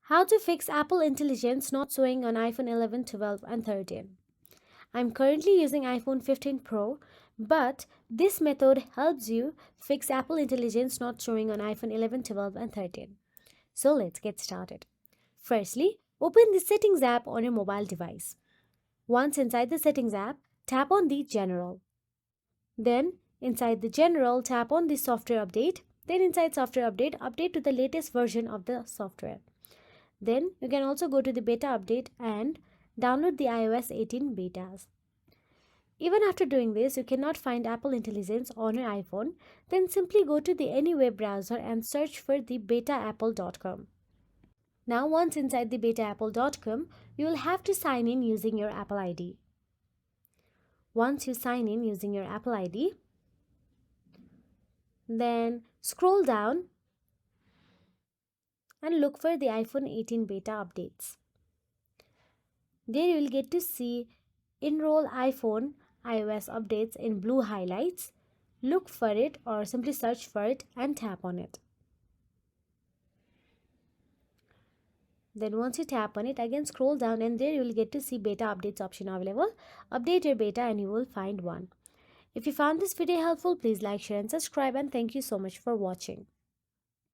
How to fix Apple Intelligence not showing on iPhone 11, 12 and 13. I'm currently using iPhone 15 Pro, but this method helps you fix Apple Intelligence not showing on iPhone 11, 12 and 13. So let's get started. Firstly, open the Settings app on your mobile device. Once inside the Settings app, tap on the General. Then, inside the General, tap on the Software Update. Then inside Software Update, update to the latest version of the software. Then you can also go to the beta update and download the iOS 18 betas. Even after doing this, you cannot find Apple Intelligence on your iPhone, then simply go to the any web browser and search for the betaapple.com. Now once inside the betaapple.com, you will have to sign in using your Apple ID. Once you sign in using your Apple ID, then scroll down and look for the iPhone 18 beta updates. There you will get to see Enroll iPhone iOS updates in blue highlights. Look for it or simply search for it and tap on it. Then once you tap on it, again scroll down and there you will get to see beta updates option available. Update your beta and you will find one. If you found this video helpful, please like, share and subscribe, and thank you so much for watching.